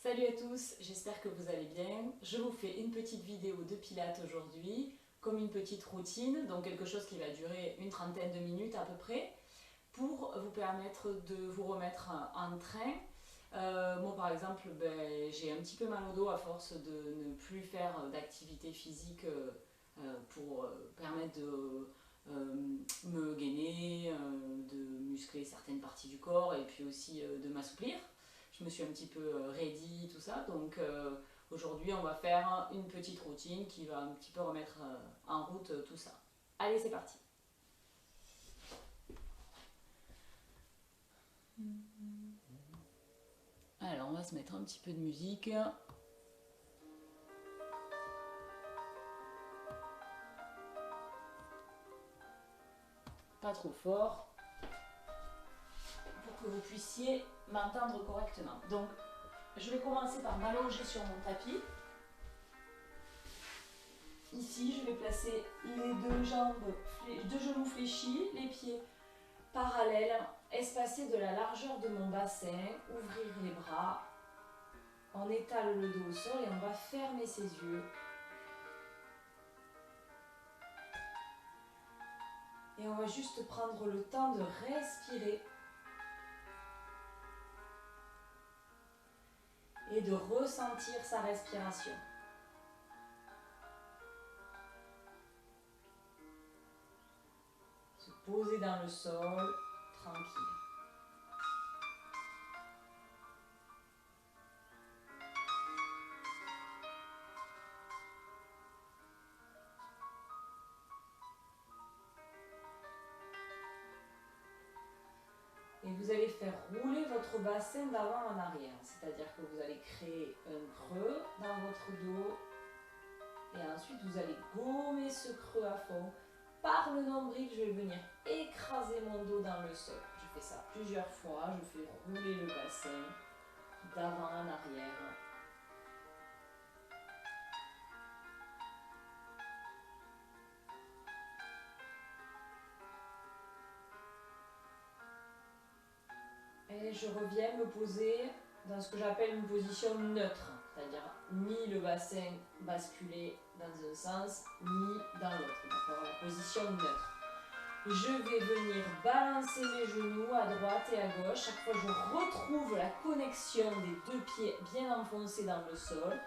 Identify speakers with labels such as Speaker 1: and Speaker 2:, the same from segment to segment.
Speaker 1: Salut à tous, j'espère que vous allez bien. Je vous fais une petite vidéo de pilates aujourd'hui, comme une petite routine, donc quelque chose qui va durer une trentaine de minutes à peu près, pour vous permettre de vous remettre en train. Moi par exemple, j'ai un petit peu mal au dos à force de ne plus faire d'activité physique pour permettre de me gainer, de muscler certaines parties du corps et puis aussi de m'assouplir. Je me suis un petit peu ready, tout ça. Donc aujourd'hui, on va faire une petite routine qui va un petit peu remettre en route tout ça. Allez, c'est parti. Alors, on va se mettre un petit peu de musique. Pas trop fort. Pour que vous puissiez m'entendre correctement. Donc, je vais commencer par m'allonger sur mon tapis. Ici, je vais placer les deux genoux fléchis, les pieds parallèles, espacés de la largeur de mon bassin, ouvrir les bras. On étale le dos au sol et on va fermer ses yeux. Et on va juste prendre le temps de respirer et de ressentir sa respiration. Se poser dans le sol, tranquille. Et vous allez faire rouler votre bassin d'avant en arrière. C'est-à-dire que vous allez créer un creux dans votre dos. Et ensuite, vous allez gommer ce creux à fond. Par le nombril, je vais venir écraser mon dos dans le sol. Je fais ça plusieurs fois. Je fais rouler le bassin d'avant en arrière. Et je reviens me poser dans ce que j'appelle une position neutre. C'est-à-dire ni le bassin basculé dans un sens, ni dans l'autre. D'accord ? La position neutre. Je vais venir balancer mes genoux à droite et à gauche. Chaque fois, je retrouve la connexion des deux pieds bien enfoncés dans le sol.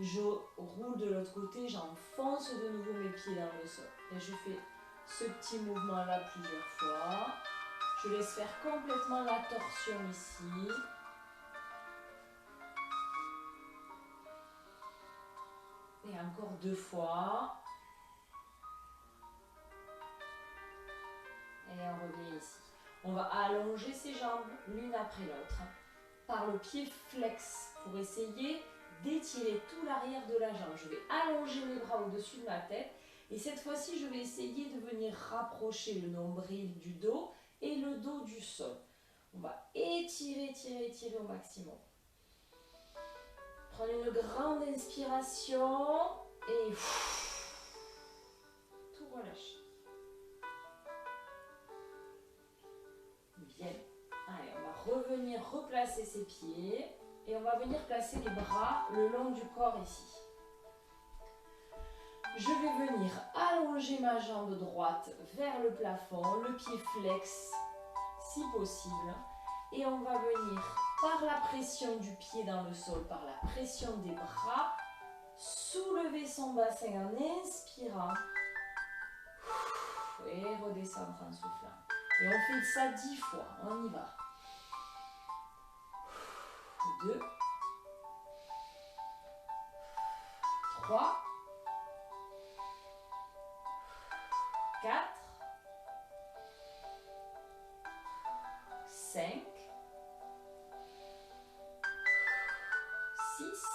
Speaker 1: Je roule de l'autre côté, j'enfonce de nouveau mes pieds dans le sol. Et je fais ce petit mouvement-là plusieurs fois. Je laisse faire complètement la torsion ici. Et encore 2 fois. Et on revient ici. On va allonger ses jambes l'une après l'autre par le pied flex pour essayer d'étirer tout l'arrière de la jambe. Je vais allonger mes bras au-dessus de ma tête et cette fois-ci, je vais essayer de venir rapprocher le nombril du dos et le dos du sol. On va étirer, étirer, étirer au maximum. Prenez une grande inspiration et tout relâche. Bien. Allez, on va revenir replacer ses pieds et on va venir placer les bras le long du corps ici. Je vais venir allonger ma jambe droite vers le plafond, le pied flex si possible. Et on va venir, par la pression du pied dans le sol, par la pression des bras, soulever son bassin en inspirant et redescendre en soufflant. Et on fait ça 10 fois, on y va. 2, 3, 4, 5, 6,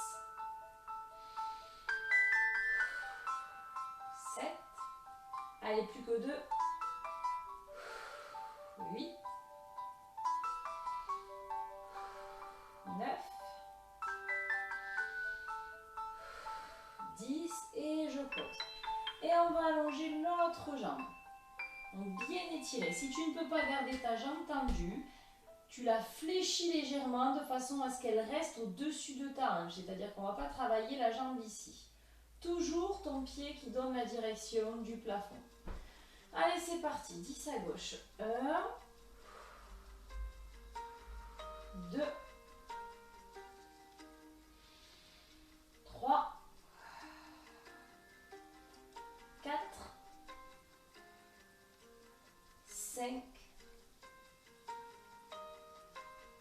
Speaker 1: 7, allez plus que 2, 8, 9, 10 et je pose. Et on va allonger l'autre jambe. Donc bien étirer. Si tu ne peux pas garder ta jambe tendue, tu la fléchis légèrement de façon à ce qu'elle reste au-dessus de ta hanche. C'est-à-dire qu'on ne va pas travailler la jambe ici. Toujours ton pied qui donne la direction du plafond. Allez, c'est parti. 10 à gauche. 1, 2, 3, 4, 5,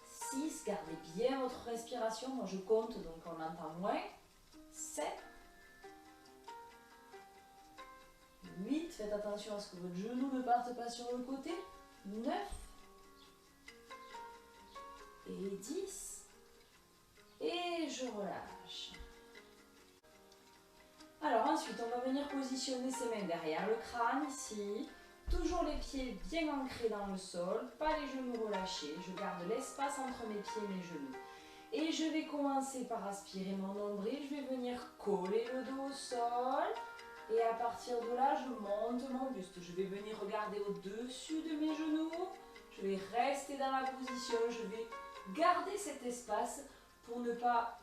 Speaker 1: 6, gardez bien votre respiration. Moi, je compte, donc on entend moins. 7, 8, faites attention à ce que votre genou ne parte pas sur le côté. 9 et 10. Et je relâche. Alors ensuite, on va venir positionner ses mains derrière le crâne, ici. Toujours les pieds bien ancrés dans le sol, pas les genoux relâchés. Je garde l'espace entre mes pieds et mes genoux. Et je vais commencer par aspirer mon nombril. Je vais venir coller le dos au sol. Et à partir de là, je monte mon buste. Je vais venir regarder au-dessus de mes genoux. Je vais rester dans la position. Je vais garder cet espace pour ne pas,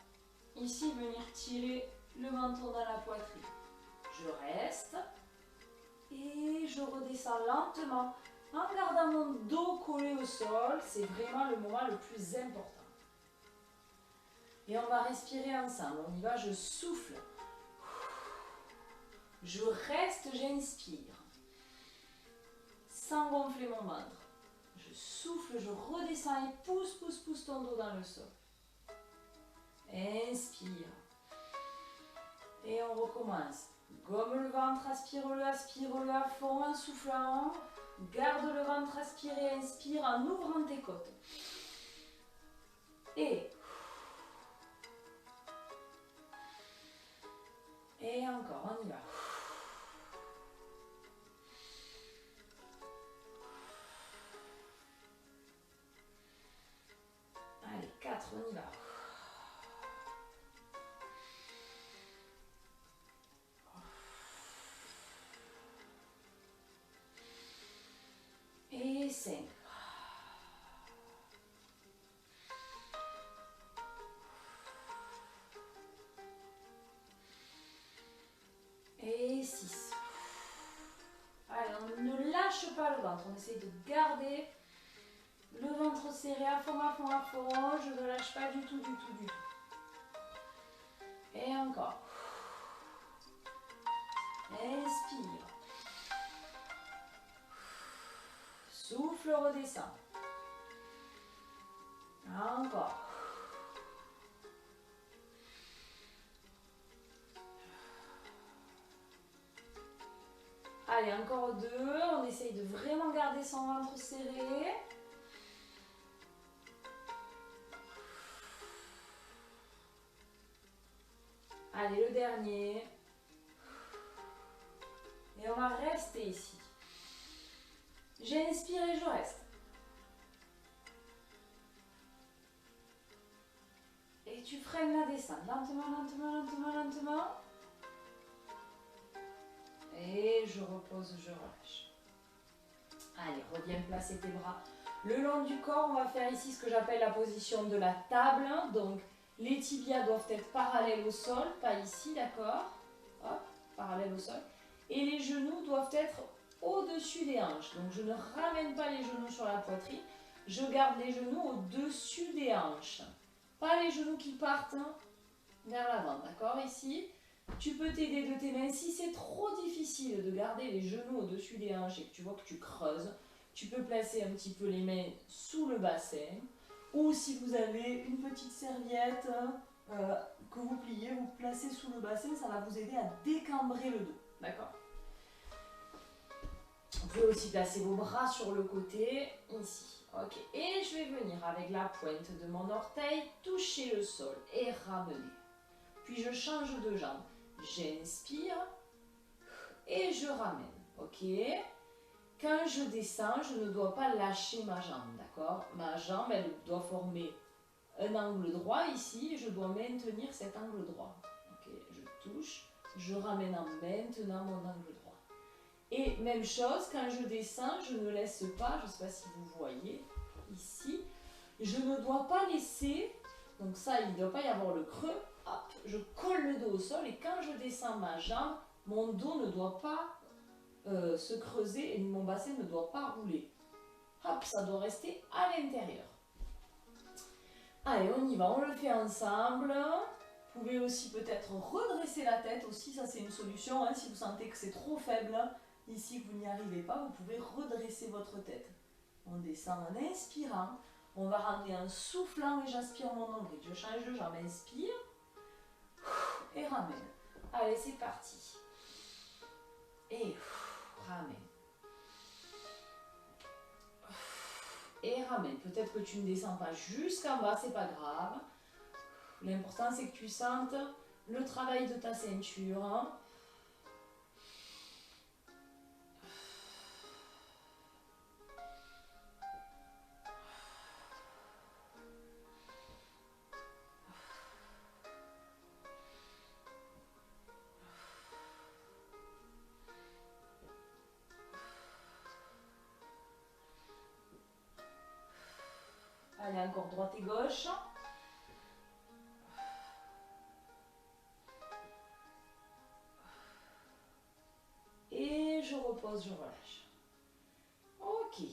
Speaker 1: ici, venir tirer le menton dans la poitrine. Je reste. Et je redescends lentement en gardant mon dos collé au sol. C'est vraiment le moment le plus important. Et on va respirer ensemble. On y va, je souffle. Je reste, j'inspire. Sans gonfler mon ventre. Je souffle, je redescends et pousse ton dos dans le sol. Inspire. Et on recommence. Gomme le ventre, aspire-le à fond en soufflant. Garde le ventre aspiré, inspire en ouvrant tes côtes. Et encore, on y va. Allez, 4, on y va. Et 5. Et 6. Allez, on ne lâche pas le ventre. On essaie de garder le ventre serré à fond. Je ne lâche pas du tout. Et encore. Inspire. Souffle, redescend. Encore. Allez, encore 2. On essaye de vraiment garder son ventre serré. Allez, le dernier. Et on va rester ici. J'inspire et je reste. Et tu freines la descente. Lentement. Et je repose, je relâche. Allez, reviens placer tes bras le long du corps. On va faire ici ce que j'appelle la position de la table. Donc, les tibias doivent être parallèles au sol, pas ici, d'accord? Hop, parallèles au sol. Et les genoux doivent être au-dessus des hanches. Donc, je ne ramène pas les genoux sur la poitrine. Je garde les genoux au-dessus des hanches. Pas les genoux qui partent vers l'avant, d'accord? Ici, tu peux t'aider de tes mains. Si c'est trop difficile de garder les genoux au-dessus des hanches et que tu vois que tu creuses, tu peux placer un petit peu les mains sous le bassin. Ou si vous avez une petite serviette que vous pliez, vous placez sous le bassin, ça va vous aider à décambrer le dos, d'accord? Vous pouvez aussi placer vos bras sur le côté, ici. Ok, et je vais venir avec la pointe de mon orteil toucher le sol et ramener. Puis je change de jambe. J'inspire et je ramène. Ok? Quand je descends, je ne dois pas lâcher ma jambe, d'accord? Ma jambe, elle doit former un angle droit ici et je dois maintenir cet angle droit. Ok? Je touche, je ramène en maintenant mon angle droit. Et même chose, quand je descends, je ne laisse pas, je ne sais pas si vous voyez, ici, Je ne dois pas laisser, donc ça, il ne doit pas y avoir le creux. Hop, je colle le dos au sol et quand je descends ma jambe, mon dos ne doit pas se creuser et mon bassin ne doit pas rouler. Hop, ça doit rester à l'intérieur. Allez, on y va, on le fait ensemble. Vous pouvez aussi peut-être redresser la tête aussi, ça c'est une solution. Hein, si vous sentez que c'est trop faible, ici que vous n'y arrivez pas, vous pouvez redresser votre tête. On descend en inspirant. On va ramener en soufflant et j'aspire mon nombril. Je change de jambe, inspire et ramène. Allez, c'est parti. Et ramène. Et ramène. Peut-être que tu ne descends pas jusqu'en bas, c'est pas grave. L'important c'est que tu sentes le travail de ta ceinture. Allez, encore droite et gauche. Et je repose, je relâche. Ok.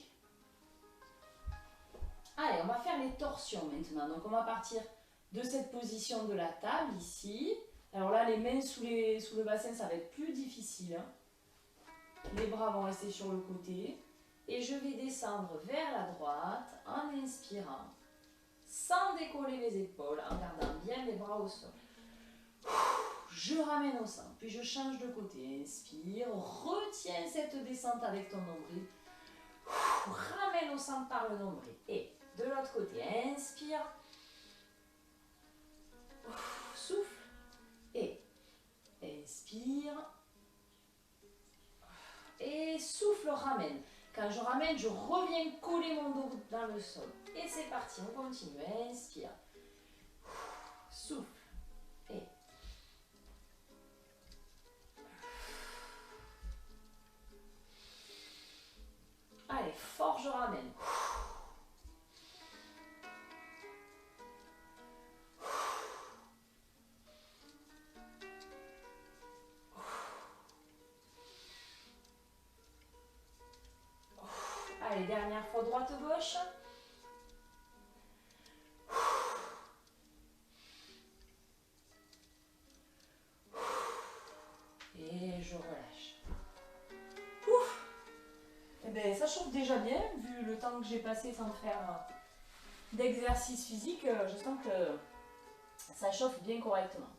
Speaker 1: Allez, on va faire les torsions maintenant. Donc on va partir de cette position de la table ici. Alors là, les mains sous le bassin, ça va être plus difficile. Hein. Les bras vont rester sur le côté. Et je vais descendre vers la droite en inspirant, sans décoller les épaules, en gardant bien les bras au sol. Je ramène au centre, puis je change de côté. Inspire, retiens cette descente avec ton nombril. Ramène au centre par le nombril. Et de l'autre côté, inspire. Souffle. Et inspire. Et souffle, ramène. Quand je ramène, je reviens coller mon dos dans le sol. Et c'est parti, on continue. Inspire. Souffle. Et allez, fort, je ramène. Allez, dernière fois, droite-gauche. Et je relâche. Ouf. Eh bien, ça chauffe déjà bien, vu le temps que j'ai passé sans faire d'exercice physique. Je sens que ça chauffe bien correctement.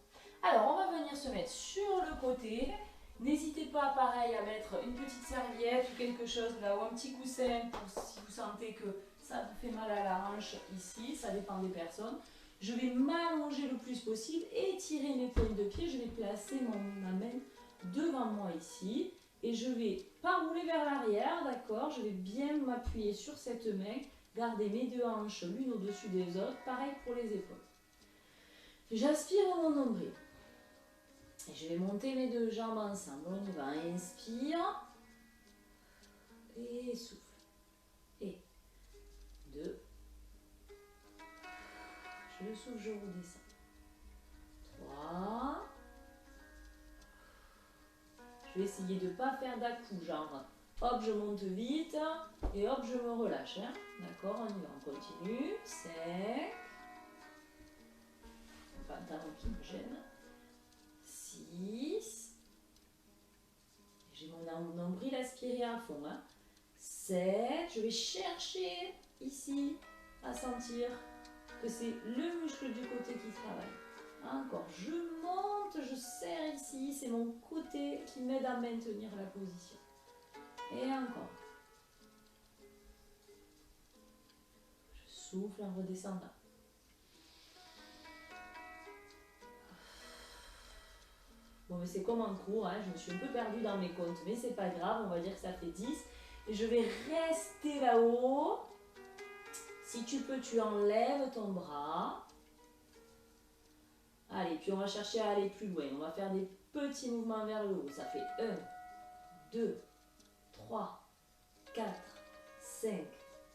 Speaker 1: Alors, on va venir se mettre sur le côté. N'hésitez pas, pareil, à mettre une petite serviette ou quelque chose là, ou un petit coussin pour si vous sentez que ça vous fait mal à la hanche ici, ça dépend des personnes. Je vais m'allonger le plus possible, étirer mes pointes de pied, je vais placer ma main devant moi ici et je vais pas rouler vers l'arrière, d'accord? Je vais bien m'appuyer sur cette main, garder mes deux hanches l'une au-dessus des autres, pareil pour les épaules. J'aspire mon nombril. Et je vais monter mes deux jambes ensemble. On y va. Inspire. Et souffle. Et 2. Je souffle, je redescends. 3. Je vais essayer de ne pas faire d'à-coup, genre hop, je monte vite et hop, je me relâche. Hein. D'accord, on y va, on continue. 5. Le pantalon qui me gêne. 6. J'ai mon nombril aspiré à fond. Hein. 7. Je vais chercher ici à sentir que c'est le muscle du côté qui travaille. Encore, je monte, je serre ici, c'est mon côté qui m'aide à maintenir la position. Et encore. Je souffle en redescendant. Bon, mais c'est comme en cours, hein, je me suis un peu perdue dans mes comptes, mais c'est pas grave, on va dire que ça fait 10. Et je vais rester là-haut. Si tu peux, tu enlèves ton bras. Allez, puis on va chercher à aller plus loin. On va faire des petits mouvements vers le haut. Ça fait 1, 2, 3, 4, 5,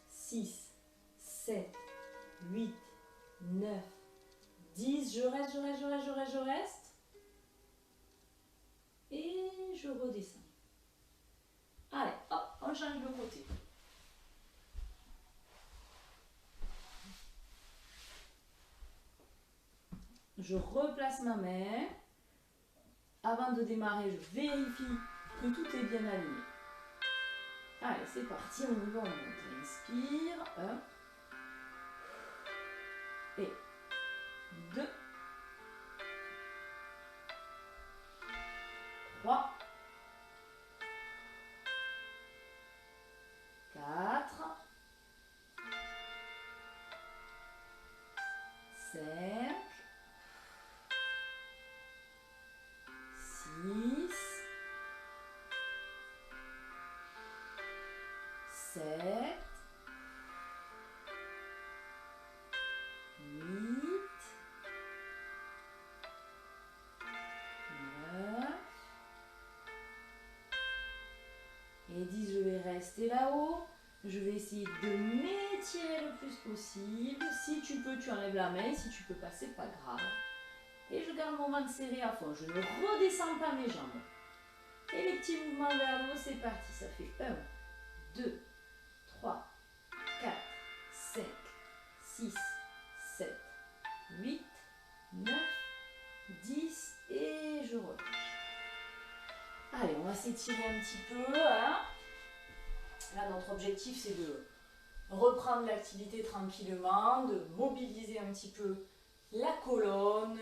Speaker 1: 6, 7, 8, 9, 10. Je reste, je reste, je reste, je reste, je reste. Et je redescends. Allez, hop, on change de côté. Je replace ma main. Avant de démarrer, je vérifie que tout est bien aligné. Allez, c'est parti, on y va, on monte. Inspire. 1. Et 2. 3. 4. 5. 6. 7. 8. 9. Et 10, je vais rester là-haut. Je vais essayer de m'étirer le plus possible. Si tu peux, tu enlèves la main. Si tu peux pas, c'est pas grave. Et je garde mon ventre serré à fond. Je ne redescends pas mes jambes. Et les petits mouvements vers le haut, c'est parti. Ça fait 1, 2, 3, 4, 5, 6, 7, 8, 9, 10. Et je relâche. Allez, on va s'étirer un petit peu. Hein. Là, notre objectif, c'est de reprendre l'activité tranquillement, de mobiliser un petit peu la colonne,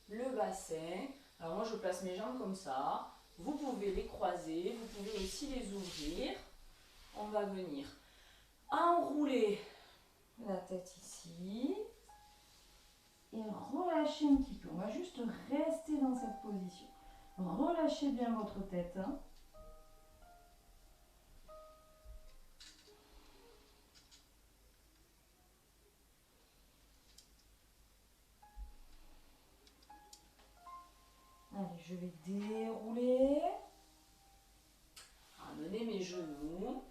Speaker 1: le bassin. Alors moi, je place mes jambes comme ça. Vous pouvez les croiser, vous pouvez aussi les ouvrir. On va venir enrouler la tête ici et relâcher un petit peu. On va juste rester dans cette position. Relâchez bien votre tête. Hein. Allez, je vais dérouler. Ramener mes genoux.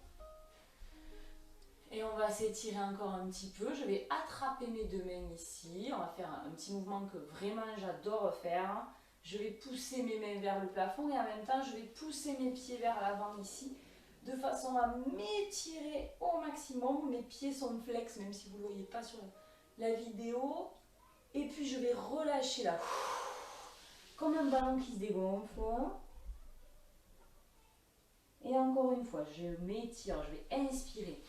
Speaker 1: Et on va s'étirer encore un petit peu. Je vais attraper mes deux mains ici. On va faire un petit mouvement que vraiment j'adore faire. Je vais pousser mes mains vers le plafond et en même temps, je vais pousser mes pieds vers l'avant ici de façon à m'étirer au maximum. Mes pieds sont flex, même si vous ne le voyez pas sur la vidéo. Et puis, je vais relâcher là. Comme un ballon qui se dégonfle. Et encore une fois, je m'étire, je vais inspirer.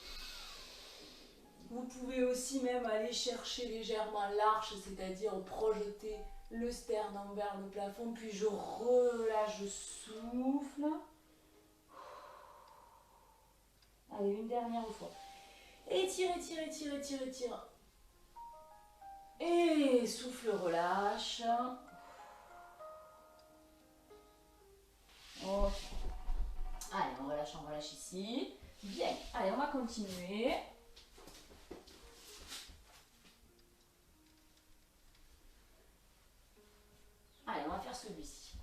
Speaker 1: Vous pouvez aussi même aller chercher légèrement l'arche, c'est-à-dire projeter le sternum vers le plafond, puis je relâche, je souffle. Allez, une dernière fois. Étire, étire, étire, étire, étire. Et souffle, relâche. Ok. Allez, on relâche ici. Bien. Allez, on va continuer. Allez, on va faire celui-ci.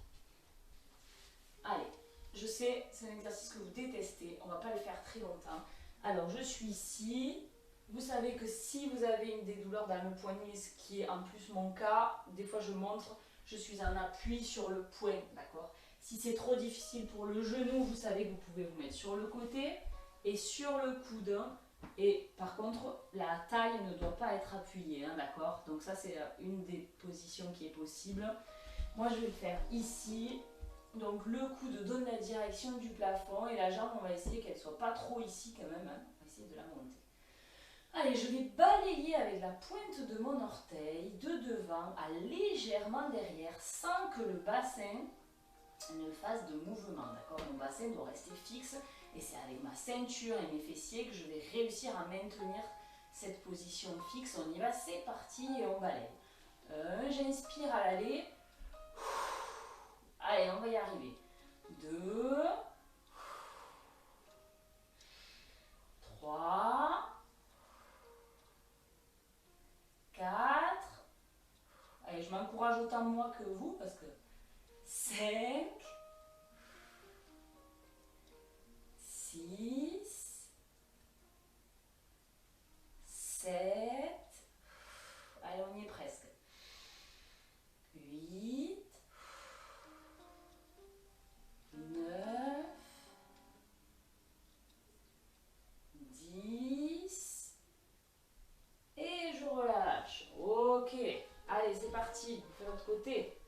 Speaker 1: Allez, je sais, c'est un exercice que vous détestez. On ne va pas le faire très longtemps. Alors, je suis ici. Vous savez que si vous avez des douleurs dans le poignet, ce qui est en plus mon cas, des fois je montre, je suis en appui sur le poing, d'accord? Si c'est trop difficile pour le genou, vous savez que vous pouvez vous mettre sur le côté et sur le coude. Et par contre, la taille ne doit pas être appuyée, hein, d'accord? Donc ça, c'est une des positions qui est possible. Moi, je vais le faire ici. Donc le coude donne la direction du plafond et la jambe, on va essayer qu'elle ne soit pas trop ici quand même. Hein. On va essayer de la monter. Allez, je vais balayer avec la pointe de mon orteil de devant à légèrement derrière sans que le bassin ne fasse de mouvement. D'accord? Mon bassin doit rester fixe et c'est avec ma ceinture et mes fessiers que je vais réussir à maintenir cette position fixe. On y va, c'est parti et on balaye. J'inspire à l'aller. Allez, on va y arriver. 2, 3, 4. Allez, je m'encourage autant moi que vous parce que 5, 6, 7, Allez, on y est presque. 8, 9, 10, et je relâche. Ok, allez, c'est parti, on fait l'autre côté.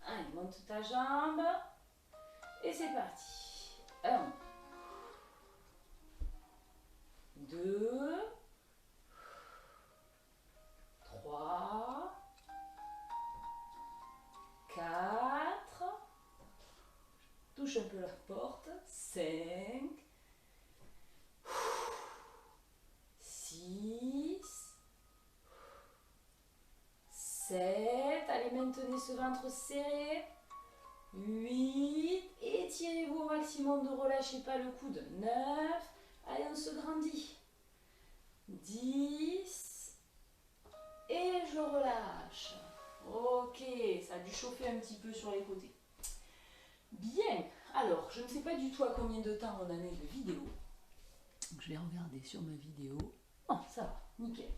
Speaker 1: Allez, monte ta jambe, et c'est parti. 1, 2, 3, 4, touche un peu la porte, 5, 6, 7, allez maintenez ce ventre serré, 8, étirez-vous au maximum, ne relâchez pas le coude, 9, allez on se grandit, 10, et je relâche. Ok, ça a dû chauffer un petit peu sur les côtés. Bien, alors je ne sais pas du tout à combien de temps on en est de vidéo. Donc, je vais regarder sur ma vidéo. Oh, ça va, nickel.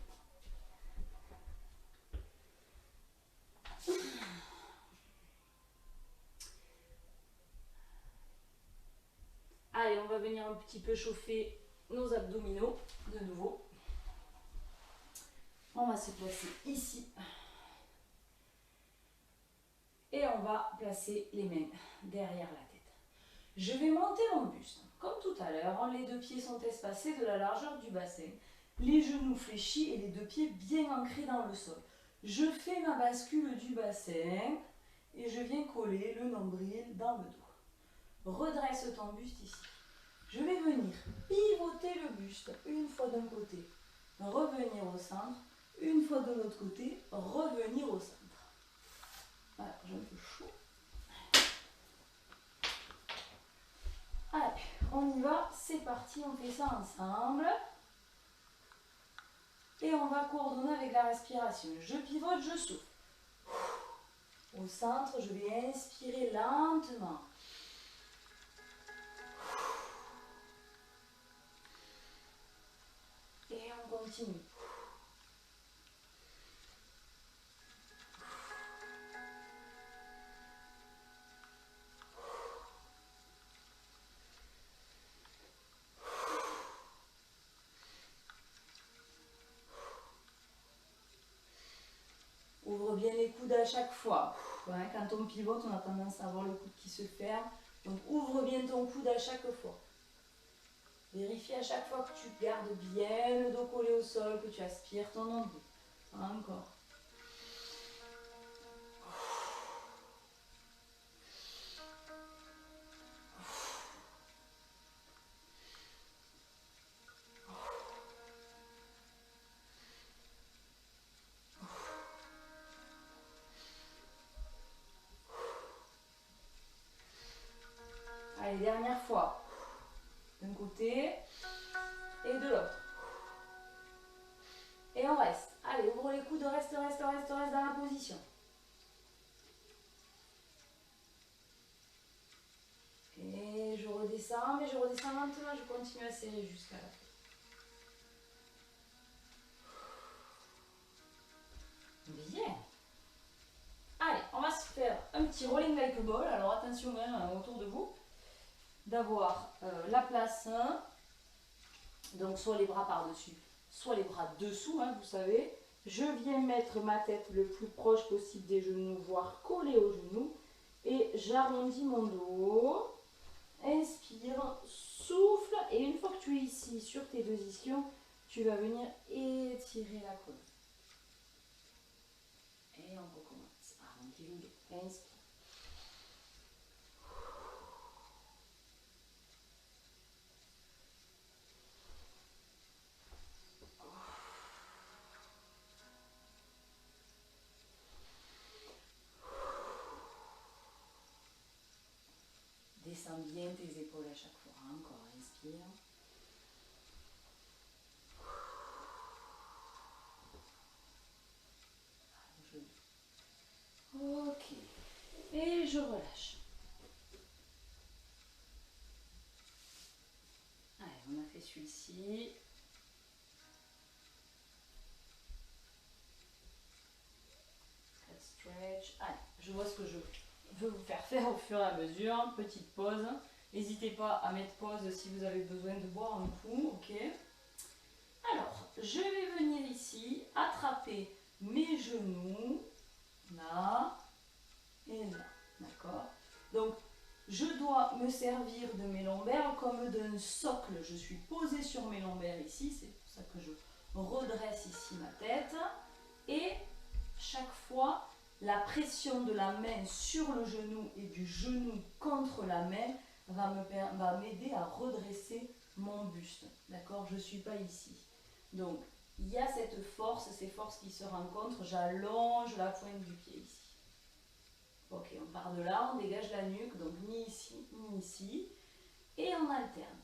Speaker 1: Allez, on va venir un petit peu chauffer nos abdominaux de nouveau. On va se placer ici. Et on va placer les mains derrière la tête. Je vais monter mon buste. Comme tout à l'heure, les deux pieds sont espacés de la largeur du bassin. Les genoux fléchis et les deux pieds bien ancrés dans le sol. Je fais ma bascule du bassin et je viens coller le nombril dans le dos. Redresse ton buste ici. Je vais venir pivoter le buste une fois d'un côté, revenir au centre, une fois de l'autre côté, revenir au centre. Voilà, j'ai un peu chaud. Allez, on y va, c'est parti, on fait ça ensemble. Et on va coordonner avec la respiration. Je pivote, je souffle. Au centre, je vais inspirer lentement. Et on continue. Ouvre bien les coudes à chaque fois. Quand on pivote, on a tendance à avoir le coude qui se ferme. Donc ouvre bien ton coude à chaque fois. Vérifie à chaque fois que tu gardes bien le dos collé au sol, que tu aspires ton nombril. Encore. Allez, dernière fois. D'un côté et de l'autre. Et on reste. Allez, ouvre les coudes, reste dans la position. Et je redescends, mais je redescends lentement, je continue à serrer jusqu'à la fin. Bien. Allez, on va se faire un petit rolling like a ball. Alors attention hein, autour de vous, d'avoir la place, hein, donc soit les bras par-dessus, soit les bras dessous, hein, vous savez. Je viens mettre ma tête le plus proche possible des genoux, voire collée aux genoux. Et j'arrondis mon dos. Inspire, souffle. Et une fois que tu es ici, sur tes deux ischions, tu vas venir étirer la colonne. Et on recommence. Arrondis le dos. Inspire. Descends bien tes épaules à chaque fois. Encore, inspire. Ok. Et je relâche. Allez, on a fait celui-ci. fur et à mesure. Petite pause. N'hésitez pas à mettre pause si vous avez besoin de boire un coup. Ok. Alors, je vais venir ici, attraper mes genoux, là et là. D'accord? Donc, je dois me servir de mes lombaires comme d'un socle. Je suis posée sur mes lombaires ici, c'est pour ça que je redresse ici ma tête. Et chaque fois, la pression de la main sur le genou et du genou contre la main va m'aider à redresser mon buste. D'accord? Je ne suis pas ici. Donc, il y a cette force, ces forces qui se rencontrent. J'allonge la pointe du pied ici. Ok, on part de là, on dégage la nuque, donc ni ici, ni ici. Et on alterne.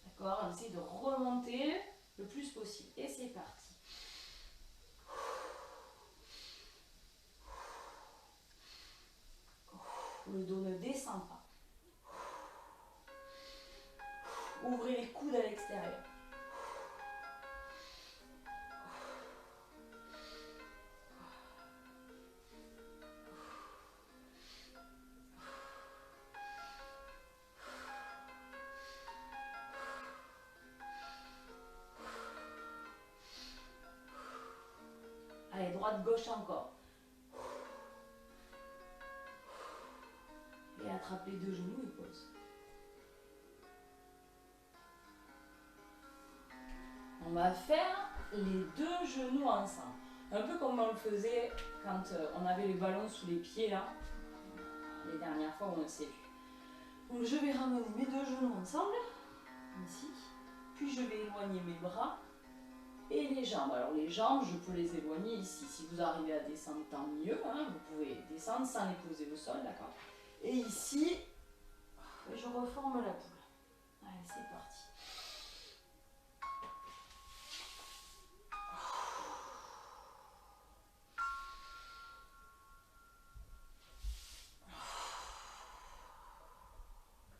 Speaker 1: D'accord? On essaie de remonter le plus possible. Et c'est parti. Le dos ne descend pas. Ouvrez les coudes à l'extérieur. Allez, droite, gauche encore. Et attrape les deux genoux et pose. On va faire les deux genoux ensemble. Un peu comme on le faisait quand on avait les ballons sous les pieds là. Les dernières fois où on s'est vu. Donc je vais ramener mes deux genoux ensemble. Ici. Puis je vais éloigner mes bras. Et les jambes. Alors les jambes, je peux les éloigner ici. Si vous arrivez à descendre, tant mieux. Hein. Vous pouvez descendre sans les poser au sol, d'accord? Et ici, je reforme la poule. Allez, c'est parti.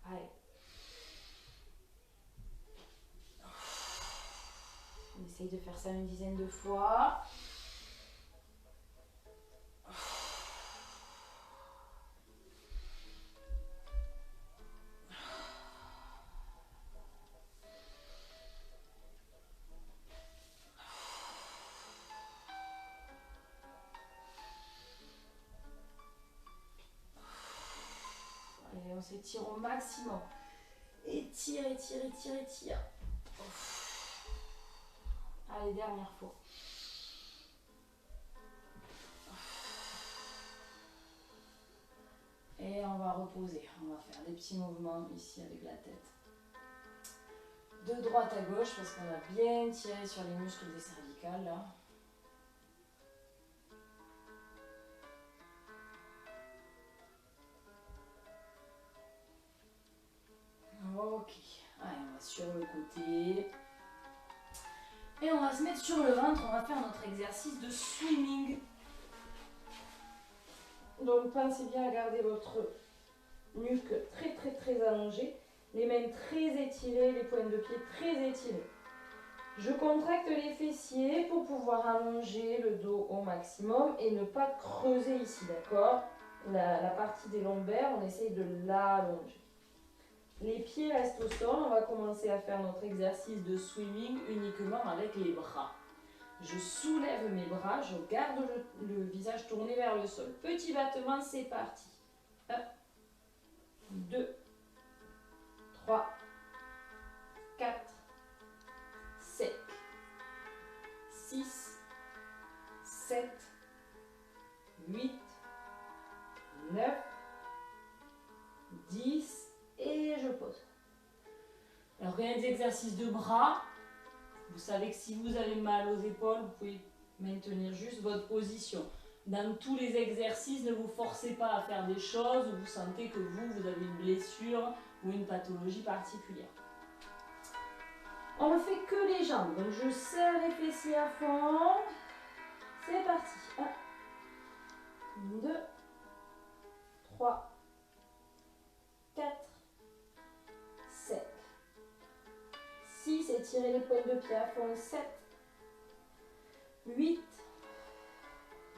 Speaker 1: Allez. On essaye de faire ça une dizaine de fois. Allez, on s'étire au maximum. Étire, étire, étire, étire. Allez, dernière fois. Et on va reposer. On va faire des petits mouvements ici avec la tête. De droite à gauche parce qu'on va bien tirer sur les muscles des cervicales là. Ok. Allez, on va sur le côté. Et on va se mettre sur le ventre. On va faire notre exercice de swimming. Donc pensez bien à garder votre nuque très très très allongée. Les mains très étirées, les pointes de pied très étirées. Je contracte les fessiers pour pouvoir allonger le dos au maximum et ne pas creuser ici, d'accord? La partie des lombaires, on essaye de l'allonger. Les pieds restent au sol, on va commencer à faire notre exercice de swimming uniquement avec les bras. Je soulève mes bras, je garde le visage tourné vers le sol. Petit battement, c'est parti. 1, 2, 3, 4, 5, 6, 7, 8, 9, 10 et je pose. Alors quand il y a des exercices de bras, vous savez que si vous avez mal aux épaules, vous pouvez maintenir juste votre position. Dans tous les exercices, ne vous forcez pas à faire des choses où vous sentez que vous avez une blessure ou une pathologie particulière. On ne fait que les jambes, donc je serre les fessiers à fond. C'est parti. 1, 2, 3, 4, 5, 6, étirez les pointes de pied à fond, 7, 8,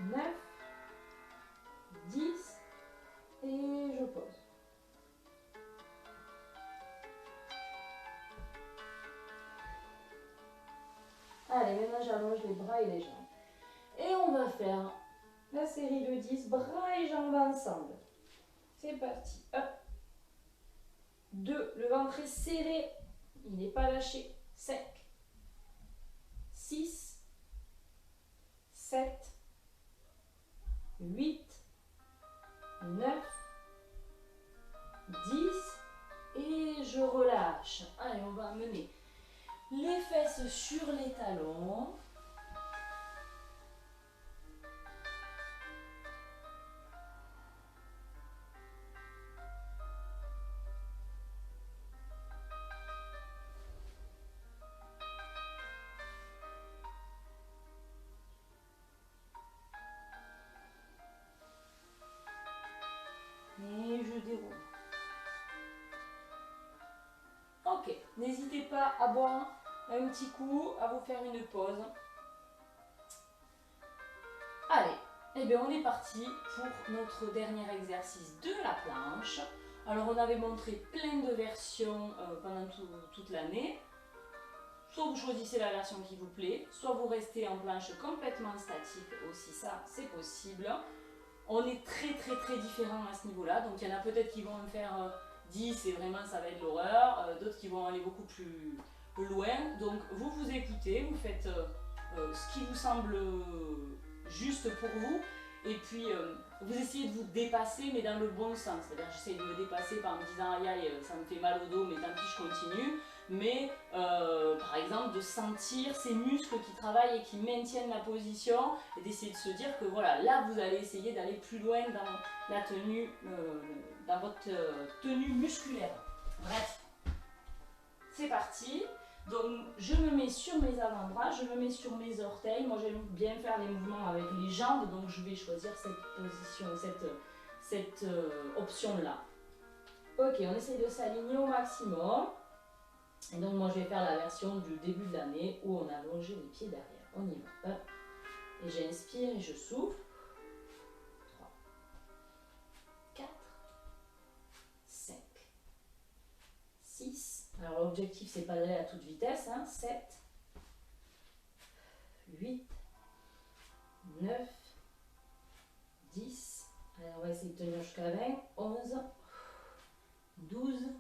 Speaker 1: 9, 10 et je pose. Allez, maintenant j'allonge les bras et les jambes. Et on va faire la série de 10, bras et jambes ensemble. C'est parti. 1, 2, le ventre est serré, il n'est pas lâché. 5, 6, 7, 8, 9, 10 et je relâche. Allez, on va amener les fesses sur les talons. Et je déroule. Ok, n'hésitez pas à boire un petit coup, à vous faire une pause. Allez, eh bien on est parti pour notre dernier exercice de la planche. Alors on avait montré plein de versions pendant toute l'année. Soit vous choisissez la version qui vous plaît, soit vous restez en planche complètement statique aussi, ça c'est possible. On est très différents à ce niveau-là, donc il y en a peut-être qui vont en faire 10 et vraiment ça va être l'horreur, d'autres qui vont aller beaucoup plus loin. Donc vous écoutez, vous faites ce qui vous semble juste pour vous, et puis vous essayez de vous dépasser mais dans le bon sens. C'est-à-dire j'essaie de me dépasser par me disant aïe aïe ça me fait mal au dos mais tant pis je continue. Mais par exemple de sentir ces muscles qui travaillent et qui maintiennent la position et d'essayer de se dire que voilà, là vous allez essayer d'aller plus loin dans la tenue, dans votre tenue musculaire. Bref, c'est parti. Donc je me mets sur mes avant-bras, je me mets sur mes orteils. Moi j'aime bien faire les mouvements avec les jambes, donc je vais choisir cette position, cette option là. Ok, on essaye de s'aligner au maximum. Et donc moi je vais faire la version du début de l'année où on a allongé les pieds derrière. On y va. 1. Et j'inspire et je souffle. 3, 4, 5, 6. Alors l'objectif c'est pas d'aller à toute vitesse. 7, 8, 9, 10. Allez, on va essayer de tenir jusqu'à 20. 11, 12,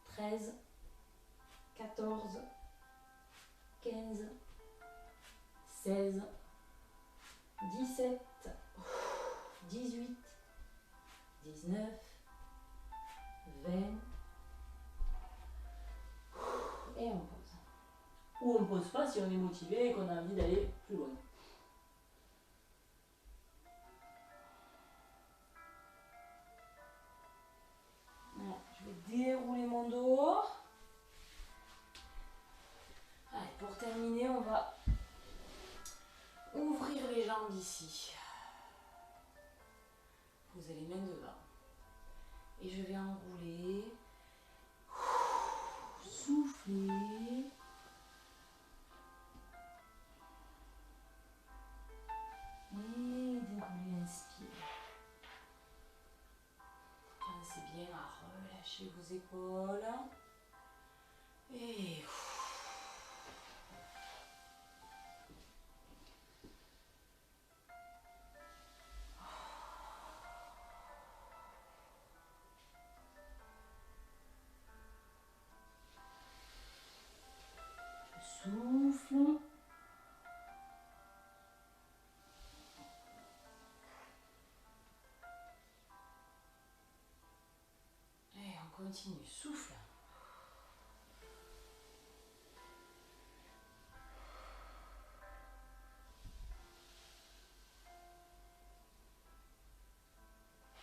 Speaker 1: 13, 14, 15, 16, 17, 18, 19, 20, et on pose. Ou on ne pose pas si on est motivé et qu'on a envie d'aller plus loin. Voilà, je vais dérouler mon dos. Allez, pour terminer, on va ouvrir les jambes ici. Posez les mains devant. Et je vais enrouler. Souffler. Et dérouler, inspire. Pensez bien à relâcher vos épaules. Et souffle. Et on continue, souffle.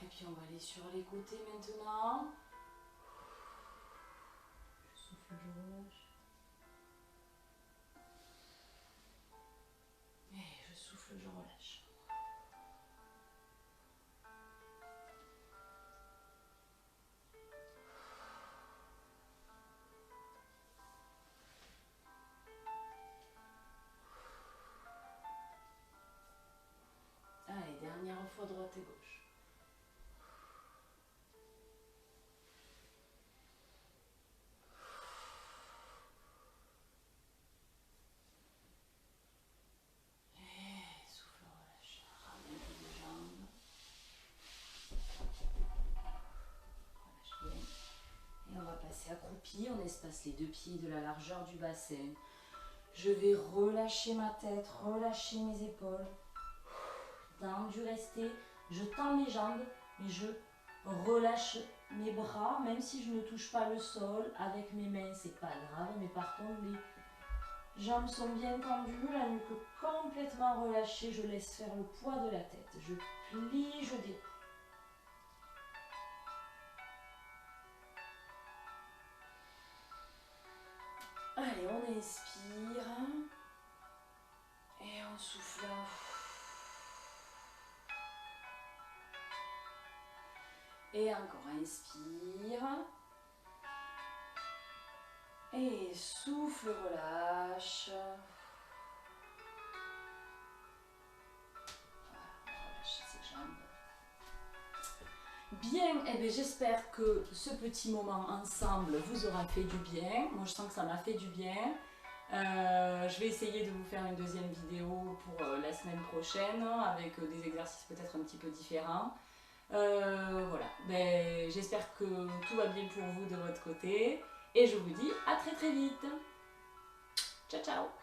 Speaker 1: Et puis on va aller sur les côtés maintenant. Je souffle, je relâche. Et je souffle, je relâche. Allez, dernière fois droite et gauche. passe les deux pieds de la largeur du bassin. Je vais relâcher ma tête, relâcher mes épaules. Dans du resté, je tends mes jambes, mais je relâche mes bras, même si je ne touche pas le sol avec mes mains, c'est pas grave, mais par contre les jambes sont bien tendues, la nuque complètement relâchée, je laisse faire le poids de la tête, je plie, je déroule. Allez, on inspire et on souffle. Et encore, inspire. Et souffle, relâche. Voilà, relâche ses jambes. Bien, eh bien, j'espère que ce petit moment ensemble vous aura fait du bien. Moi, je sens que ça m'a fait du bien. Je vais essayer de vous faire une deuxième vidéo pour la semaine prochaine avec des exercices peut-être un petit peu différents. Voilà, ben, j'espère que tout va bien pour vous de votre côté et je vous dis à très très vite. Ciao ciao.